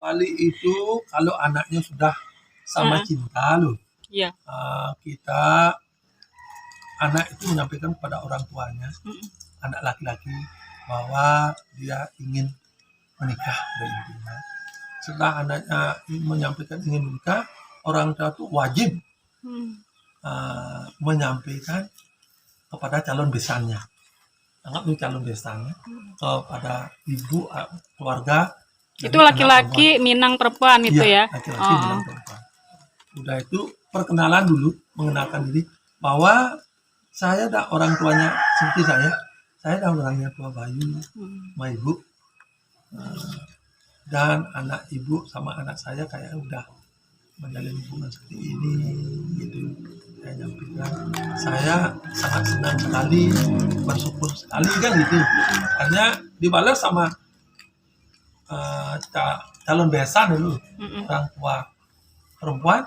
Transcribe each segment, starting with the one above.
Bali itu kalau anaknya sudah sama cinta loh, Iya. kita anak itu menyampaikan kepada orang tuanya, anak laki-laki, bahwa dia ingin menikah pada intinya. Setelah anaknya menyampaikan ingin menikah, orang tua itu wajib menyampaikan kepada calon besannya, anggap ini calon besannya, kepada ibu keluarga. Itu laki-laki Minang perempuan itu Iya, ya. laki-laki Minang perempuan. Udah itu perkenalan dulu, mengenalkan diri bahwa saya dah orang tuanya seperti saya dah orangnya tua Bayu, sama ibu, dan anak ibu sama anak saya kayak udah menjalin hubungan seperti ini, gitu. Saya nyampaikan, saya sangat senang sekali, bersyukur sekali kan gitu. Hanya dibalas sama calon besan dulu, orang tua perempuan,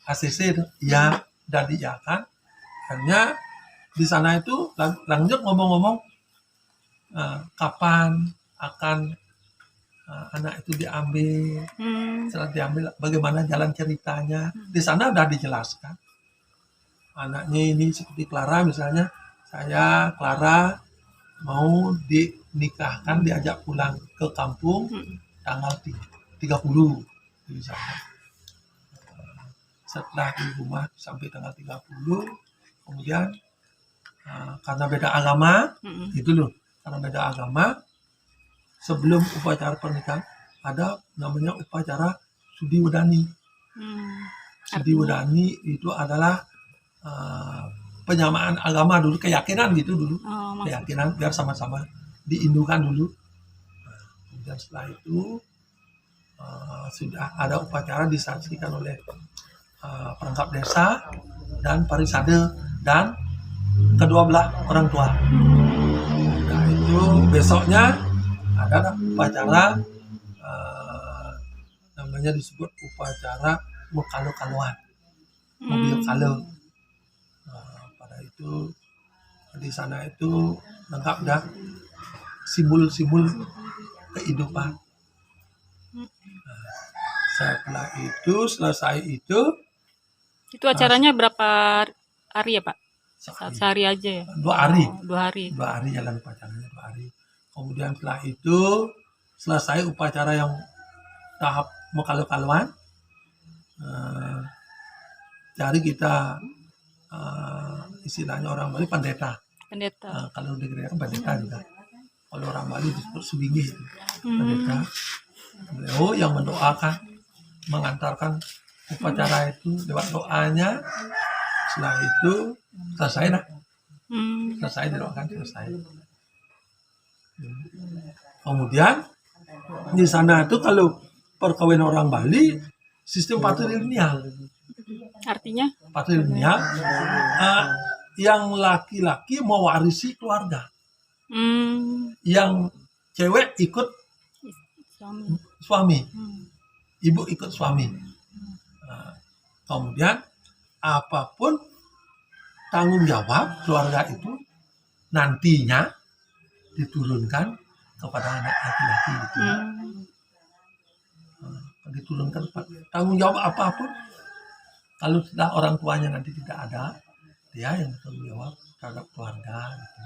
ACC itu, ya dan diiyakan. Hanya di sana itu lanjut ngomong-ngomong kapan akan anak itu diambil, setelah diambil bagaimana jalan ceritanya. Di sana udah dijelaskan. Anaknya ini seperti Clara misalnya, saya Clara mau dinikahkan, diajak pulang ke kampung tanggal 30 misalnya. Setelah di rumah sampai tanggal 30, kemudian karena beda agama, itu loh, karena beda agama, sebelum upacara pernikahan ada namanya upacara Sudi Wedani. Sudi Wedani itu adalah penyamaan agama dulu, keyakinan gitu dulu, keyakinan biar sama-sama diindukan dulu. Kemudian setelah itu sudah ada upacara disaksikan oleh perangkap desa dan parisade dan kedua belah orang tua. Nah itu besoknya ada upacara namanya disebut upacara mekalo-kaloan, mobil kalo. Pada itu di sana itu lengkap dah simbol-simbol kehidupan. Setelah itu selesai itu acaranya berapa hari ya Pak? Sehari aja ya? 2 hari. 2 hari. 2 hari jalan upacaranya, 2 hari. Kemudian setelah itu selesai upacara yang tahap mekalo-kaloan, cari kita istilahnya orang Bali pendeta. Kalau di gereja pendeta juga. Kalau orang Bali disebut subingi, pendeta. Beliau yang mendoakan, mengantarkan upacara itu lewat doanya. Setelah itu selesai dah. Selesai didoakan, selesai. Kemudian di sana itu kalau perkawinan orang Bali sistem patrilineal. Artinya? Patrilineal, yang laki-laki mewarisi keluarga, yang cewek ikut suami, ibu ikut suami. Kemudian apapun tanggung jawab keluarga itu nantinya diturunkan kepada anak laki-laki gitu. Diturunkan tanggung jawab apapun, kalau sudah orang tuanya nanti tidak ada, dia yang bertanggung jawab terhadap keluarga gitu.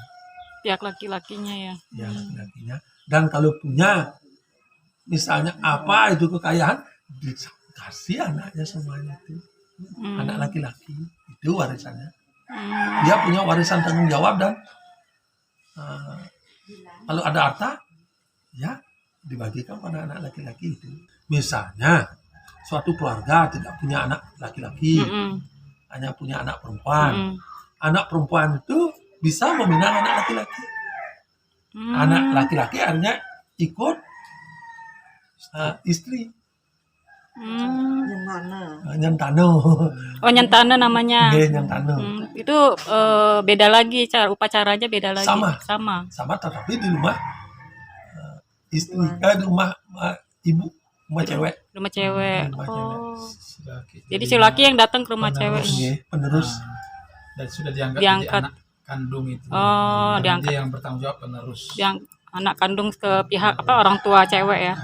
Pihak laki-lakinya ya. Ya, laki-lakinya. Dan kalau punya misalnya apa itu kekayaan, dikasih anaknya semuanya itu. Anak laki-laki itu warisannya. Dia punya warisan tanggung jawab dan kalau ada harta ya dibagikan pada anak laki-laki itu. Misalnya suatu keluarga tidak punya anak laki-laki, hanya punya anak perempuan. Anak perempuan itu bisa meminang anak laki-laki. Anak laki-laki artinya ikut istri. Nyentano. Oh, nyentano namanya. Nyentano. Itu beda lagi, cara upacaranya beda lagi. Sama tetapi di rumah istri, di rumah ibu, rumah cewek. Rumah cewek. Jadi si laki yang datang ke rumah cewek. Penerus. Dan sudah diangkat anak kandung itu. Oh, diangkat. Dia yang bertanggung jawab penerus. Yang anak kandung ke pihak orang tua cewek ya.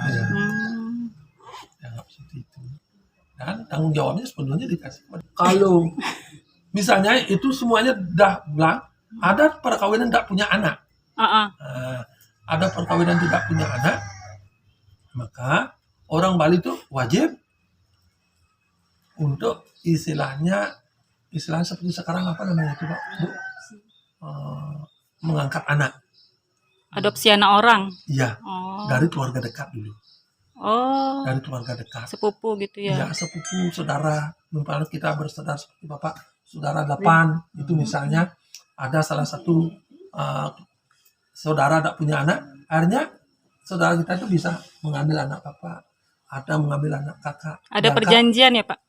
itu. Dan tanggung jawabnya sepenuhnya dikasih. Kalau misalnya itu semuanya dah bilang, ada perkawinan tidak punya anak. Ada perkawinan tidak punya anak, maka orang Bali itu wajib untuk istilahnya seperti sekarang apa namanya itu Pak? Bu? Mengangkat anak. Adopsi anak orang. Iya. Oh. Dari keluarga dekat dulu. Oh. Dari keluarga dekat. Sepupu gitu ya. Iya, sepupu, saudara. Misalnya kita bersaudara seperti Bapak, saudara 8, itu misalnya ada salah satu saudara tidak punya anak, akhirnya saudara kita itu bisa mengambil anak Bapak, ada mengambil anak kakak. Ada perjanjian ya Pak?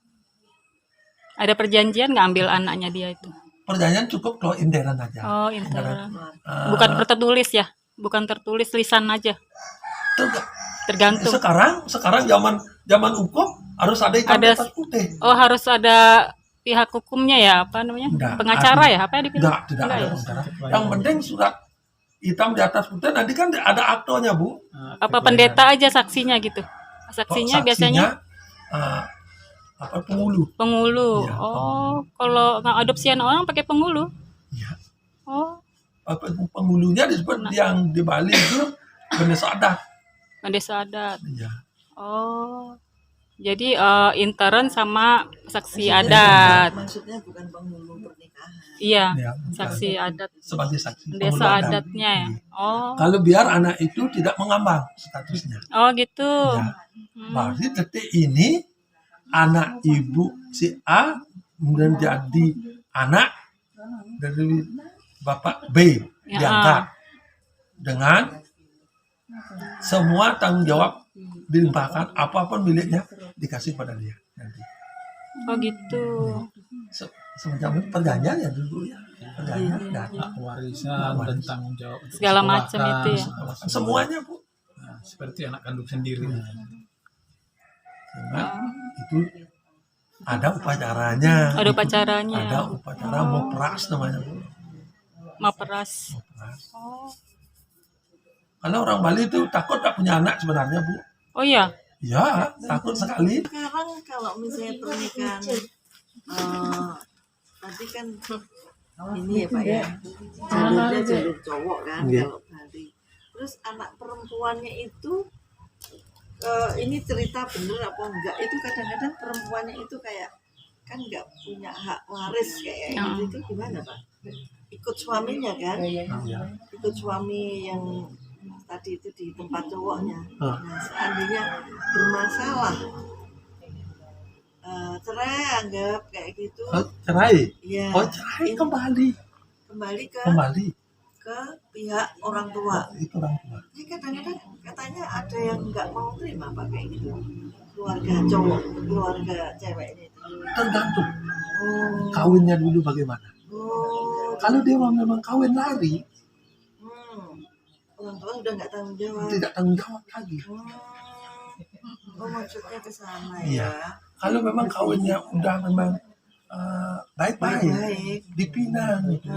Ada perjanjian nggak ambil anaknya dia itu? Perjanjian cukup kalau interan aja. Oh, interan. Bukan tertulis ya? Bukan tertulis, lisan aja. Tergantung. Sekarang zaman hukum harus ada hitam di atas putih. Oh, harus ada pihak hukumnya ya, apa namanya? Enggak, pengacara ya, apa yang dibilang? Tidak ada ya? pengacara. Yang penting surat hitam di atas putih, nanti kan ada aktonya, Bu. Apa pendeta aja saksinya gitu? Saksinya biasanya penghulu. Penghulu. Ya, oh, kalau adopsi anak orang pakai penghulu? Iya. Oh. Penghulunya disebut yang di Bali itu pendesa adat. Pendesa adat. Iya. Oh. Jadi intern sama saksi adat. Maksudnya bukan penghulu pernikahan. Iya, Ya, saksi adat. Sebagai saksi. Desa adatnya ya. Oh. Kalau biar anak itu tidak mengambang statusnya. Oh gitu. Ya. Berarti detik ini anak ibu si A kemudian jadi anak dari Bapak B Ya. diangkat dengan semua tanggung jawab dilimpahkan, apapun miliknya dikasih pada dia nanti. Oh gitu. Semacam itu perjanjian ya dulu ya. Perjanjian dan hak warisan dan tanggung jawab untuk Segala macam kesekolahkan, itu ya. semuanya, Bu. Nah, seperti anak kandung sendiri. Karena itu ada upacaranya. Ada upacaranya. Ada upacara mopras namanya, Bu. Maperas. Mopras. Oh. Karena orang Bali itu takut tak punya anak sebenarnya, Bu. Oh iya. Ya, takut sekali. Sekarang kalau misalnya pernikahan tadi kan ini ya Pak ya, jalurnya jalur cowok kan kalau Bali. Terus anak perempuannya itu ini cerita bener apa enggak, itu kadang-kadang perempuannya itu kayak kan nggak punya hak waris kayak gitu, itu gimana Pak? Ikut suaminya kan? Ikut suami yang tadi itu di tempat cowoknya. Nah, seandainya bermasalah cerai anggap kayak gitu. Oh, cerai? Ya, Oh, cerai kembali ke pihak orang tua. itu orang tua. Jadi kadang-kadang katanya ada yang nggak mau terima Pak kayak gitu. Keluarga cowok, keluarga ceweknya itu. Tergantung Oh. kawinnya dulu bagaimana. Oh. Kalau dia memang kawin lari, Orang tua sudah nggak tanggung jawab. tidak tanggung jawab lagi. Oh, maksudnya ke sana Iya. ya. Kalau memang kawinnya udah memang baik-baik, Baik. dipinang gitu.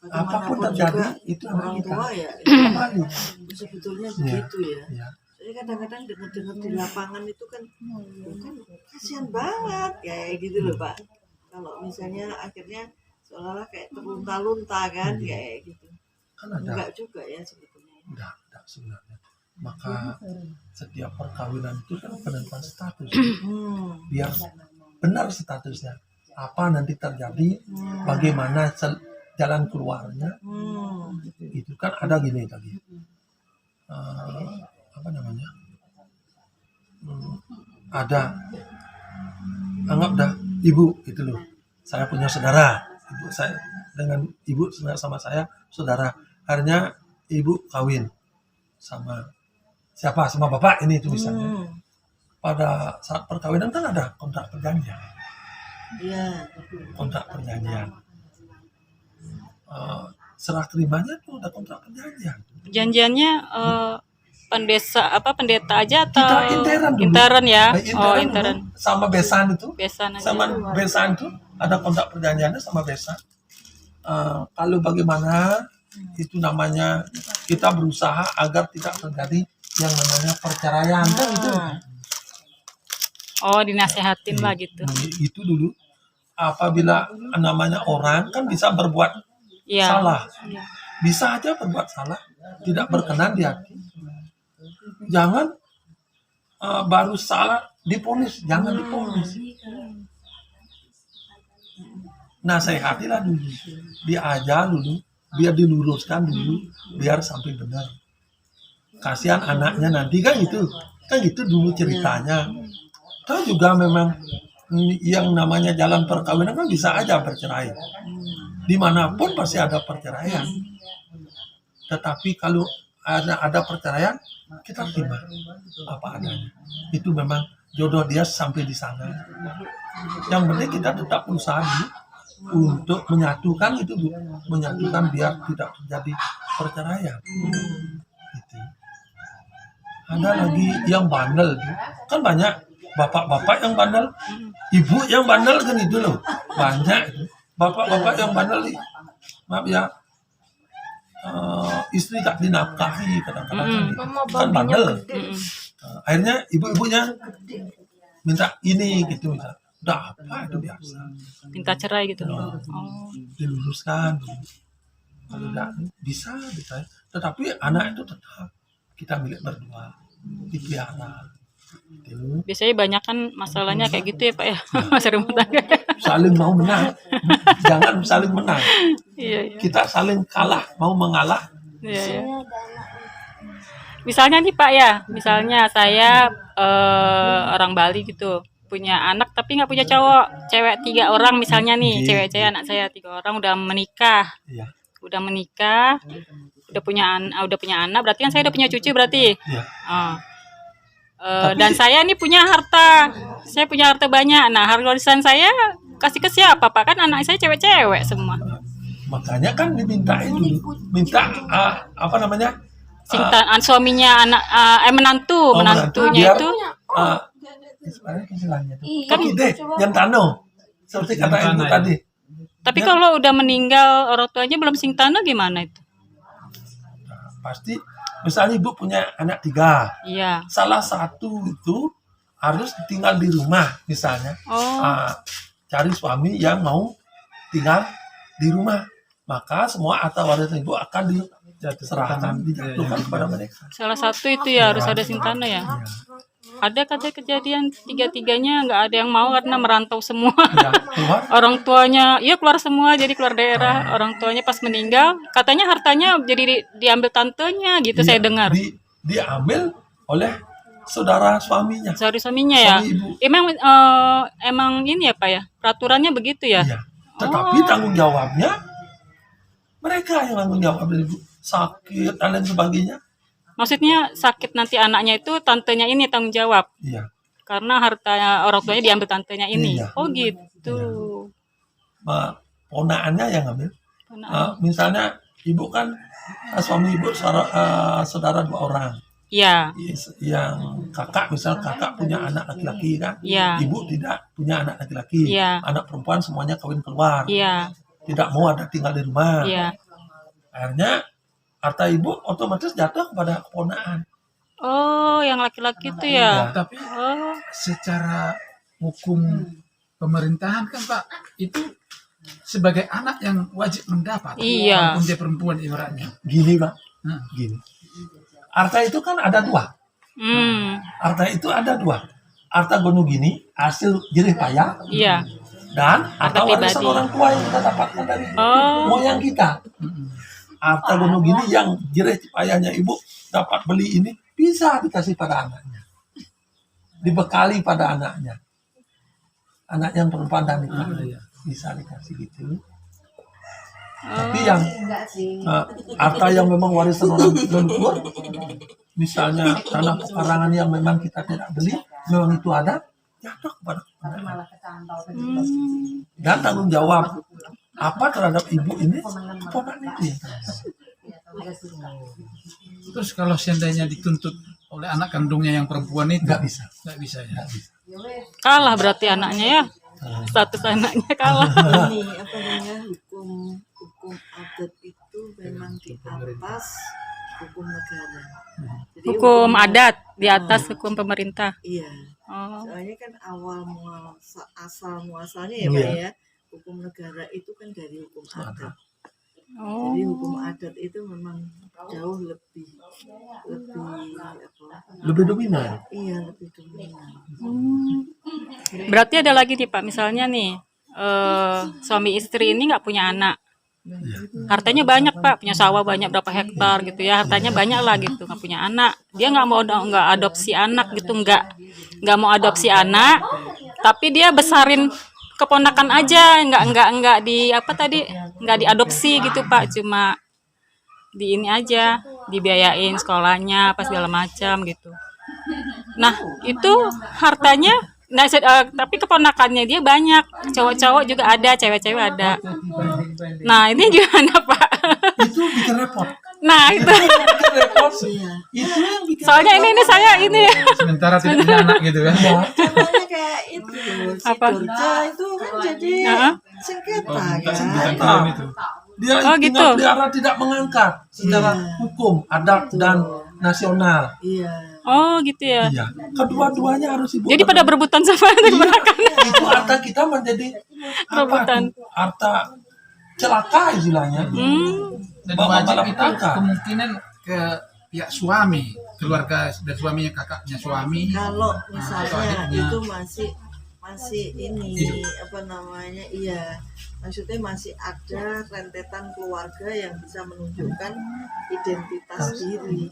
Apapun Bagaimanapun terjadi juga itu anak orang kita. tua ya. Kembali. Sebetulnya Iya. begitu ya. Ya. Jadi kadang-kadang dengar-dengar di lapangan itu kan kasihan banget kayak gitu loh Pak. Kalau misalnya akhirnya seolah-olah kayak terlunta-lunta kan kayak gitu. Kan ada. Enggak juga ya sebetulnya. Enggak sebenarnya. Maka setiap perkawinan itu kan penentuan status. Biar benar statusnya. Apa nanti terjadi, bagaimana jalan keluarnya. Itu kan ada gini tadi. Apa namanya? Ada anggap dah ibu gitu loh. Saya punya saudara. Ibu saya dengan ibu sama saya saudara. Akhirnya ibu kawin sama siapa, sama bapak ini itu misalnya. Pada saat perkawinan kan ada kontrak perjanjian. Iya. Kontrak perjanjian. Serah terimanya tuh ada kontrak perjanjian. Perjanjiannya pendeta aja atau Kita interan dulu. Interan ya? Interan dulu. Interan. Sama besan itu. Besan aja. Sama besan itu ada kontrak perjanjiannya sama besan. Kalau bagaimana itu namanya kita berusaha agar tidak terjadi yang namanya perceraian kan itu. Oh, dinasehatin lah gitu. Itu dulu apabila namanya orang kan bisa berbuat Iya. salah, Iya. bisa aja berbuat salah, tidak berkenan di hati. Jangan baru salah diponis, jangan diponis. Nasihatilah dulu, diajar dulu, biar diluruskan dulu, biar sampai benar. Kasihan anaknya nanti kan gitu dulu ceritanya. Kan juga memang yang namanya jalan perkawinan kan bisa aja bercerai. Dimanapun pasti ada perceraian. Tetapi kalau ada perceraian, kita terima apa adanya. Itu memang jodoh dia sampai di sana. Yang penting kita tetap berusaha dulu untuk menyatukan itu, Bu. Menyatukan biar tidak terjadi perceraian. Gitu. Ada lagi yang bandel, Bu. Kan banyak bapak-bapak yang bandel, ibu yang bandel kan itu loh. Banyak itu. Bapak-bapak yang bandel, maaf ya, istri tak dinafkahi kadang-kadang kan bandel. Akhirnya ibu-ibunya minta ini gitu, misalnya. Udah apa itu biasa. Minta cerai gitu. Oh. Diluruskan. Kalau tidak bisa. Tetapi anak itu tetap kita milik berdua, dipelihara. Gitu. Biasanya banyak kan masalahnya kayak gitu ya Pak ya. Masa rumah tangga. Saling mau menang, jangan saling menang. Iya, iya. Kita saling kalah, mau mengalah. Iya, iya. Misalnya nih Pak ya, misalnya saya orang Bali gitu, punya anak tapi nggak punya cowok, cewek 3 orang misalnya nih, cewek-cewek anak saya 3 orang udah menikah, Iya. udah punya anak, berarti kan saya udah punya cucu berarti. Iya. Dan saya ini punya harta banyak. Nah, harta warisan saya kasih ke siapa Pak? Kan anak saya cewek-cewek semua. Makanya kan diminta itu, minta apa namanya? Suaminya menantunya biar, itu kan ide yang tano seperti kata ibu tadi. Tapi kalau udah meninggal orang tuanya belum sing tanah gimana itu? Pasti misalnya ibu punya anak 3, Iya. salah satu itu harus tinggal di rumah misalnya. Cari suami yang mau tinggal di rumah, maka semua harta warisan ibu akan diserahkan, dijatuhkan kepada mereka. Salah satu itu ya harus ada sing tanah ya. Ada kejadian 3-tiganya nggak ada yang mau karena merantau semua. Ya, keluar. Orang tuanya, keluar semua, jadi keluar daerah. Orang tuanya pas meninggal, katanya hartanya jadi diambil tantenya gitu, saya dengar. Diambil oleh saudara suaminya. Suaminya ya. Suami ibu. Emang ini ya Pak ya, peraturannya begitu ya. Iya. Tetapi tanggung jawabnya mereka yang tanggung jawab, ibu sakit dan lain sebagainya. Maksudnya sakit nanti anaknya itu tantenya ini tanggung jawab. Iya. Karena harta orang tuanya diambil tantenya ini. Iya. Oh gitu. Ponaannya yang ngambil. Misalnya ibu kan suami ibu saudara 2 orang. Iya. Yang kakak punya anak laki-laki kan. Iya. Ibu tidak punya anak laki-laki. Iya. Anak perempuan semuanya kawin keluar. Iya. Tidak mau ada tinggal di rumah. Iya. Akhirnya harta ibu otomatis jatuh kepada keponaan. Oh, yang laki-laki itu ya. Tapi secara hukum pemerintahan kan Pak, itu sebagai anak yang wajib mendapat. Iya. Walaupun dia perempuan ibaratnya. Gini Pak, gini. Harta itu kan ada 2. Harta itu ada 2. Harta gunung gini, hasil jerih payah. Iya. Dan harta warisan orang tua yang kita dapatkan dari moyang kita. Harta gunung gini yang jerih payahnya ibu dapat beli ini bisa dikasih pada anaknya, dibekali pada anaknya, anak yang perempuan dan bisa dikasih gitu. Tapi yang harta yang memang warisan orang tua, misalnya tanah pekarangan yang memang kita tidak beli, memang itu ada, jatuh kepada anak. Dan tanggung jawab apa terhadap ibu ini keponakan itu ya. Terus kalau seandainya dituntut oleh anak kandungnya yang perempuan itu nggak bisa ya. Kalah berarti anaknya ya. Status anaknya kalah. Ini apa namanya, hukum adat itu memang di atas hukum negara. Jadi Hukum adat di atas hukum pemerintah. Iya. Oh. Soalnya kan asal muasalnya ya Pak Iya. ya, hukum negara itu kan dari hukum adat. Oh. Jadi hukum adat itu memang jauh lebih apa? Lebih dominan. Iya, lebih dominan. Berarti ada lagi nih Pak, misalnya nih suami istri ini nggak punya anak, hartanya banyak Pak, punya sawah banyak berapa hektar gitu ya, hartanya banyak lah gitu, nggak punya anak, dia nggak adopsi anak gitu, nggak mau adopsi anak, tapi dia besarin keponakan aja, nggak di apa tadi, nggak diadopsi gitu Pak, cuma di ini aja, dibiayain sekolahnya apa segala macam gitu. Nah itu hartanya, tapi keponakannya dia banyak, cowok-cowok juga ada, cewek-cewek ada. Nah ini gimana Pak? Itu bikin repot. Nah itu, Bikin repot. Iya. Itu yang bikin soalnya ini saya ini Sementara tidak punya anak gitu kan. Ya, Contohnya kayak itu si Apa? Dorca itu kan jadi Heeh. sengketa Bukan kan. tahun itu. dia Oh, tinggal gitu. pelihara tidak mengangkat secara hukum, adat dan nasional. Iya. Oh gitu ya. Iya, kedua-duanya harus ibu. Jadi pada berebutan sama keponakan. Itu harta kita menjadi apa Rebutan. tuh? Harta celaka istilahnya. Dan Bawa wajib itu malapetaka. kemungkinan ke pihak suami, keluarga dan suaminya, kakaknya suami. Kalau atau misalnya adiknya. itu masih ini apa namanya, iya, maksudnya masih ada rentetan keluarga yang bisa menunjukkan identitas diri.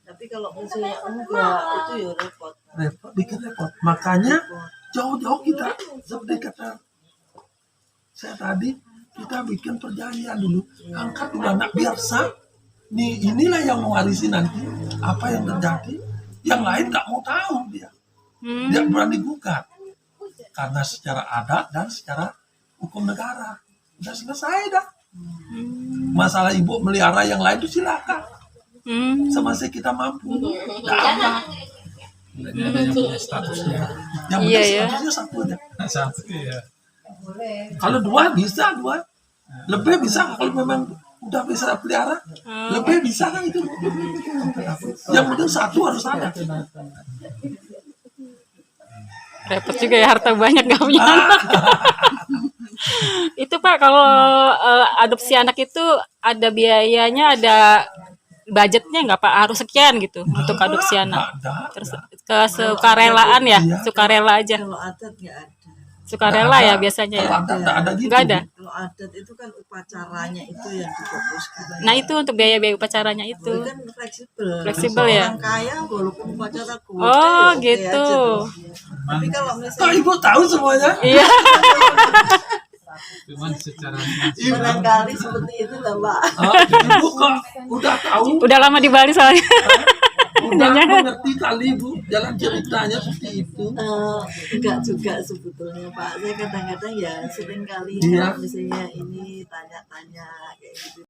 Tapi kalau misalnya enggak, itu ya repot. Repot, bikin repot. Makanya jauh-jauh kita seperti kata saya tadi, kita bikin perjanjian dulu, angkat dulu anak biar sah. Inilah yang mewarisi nanti apa yang terjadi. Yang lain nggak mau tahu dia, dia berani gugat karena secara adat dan secara hukum negara udah selesai dah. Masalah ibu melihara yang lain itu silakan, semasa kita mampu. Nggak apa. Ada yang punya statusnya. Yang Iya, penting ya. statusnya satu aja. Satu ya. Kalau dua bisa, dua lebih bisa. Kalau memang udah bisa pelihara, lebih bisa kan itu. Yang penting satu harus ada. Repot juga ya, harta banyak gak punya anak. Itu Pak, kalau adopsi anak itu ada biayanya, ada budgetnya nggak Pak? Harus sekian gitu untuk adopsi anak. Nggak ada. Terus kesukarelaan ya, Iya. sukarela aja. Kalau adat nggak ada. Sukarela ya biasanya ya. Kalau ada, nggak ada gitu. Nggak ada. Kalau adat itu kan upacaranya itu yang difokuskan. Nah itu untuk biaya-biaya upacaranya itu. Itu kan fleksibel. Fleksibel ya? Orang kaya walaupun upacara gede, Oh, ya oke gitu. aja tuh. Tapi kalau Kok misalnya ibu tahu semuanya? Iya. Cuman secara barangkali seperti itu lah Pak. Ibu kok udah tahu, Udah lama di Bali soalnya. udah mengerti kali ibu jalan ceritanya seperti itu. Enggak juga sebetulnya Pak. Saya kadang-kadang ya sering kali Iya. kalau misalnya ini tanya-tanya kayak gitu.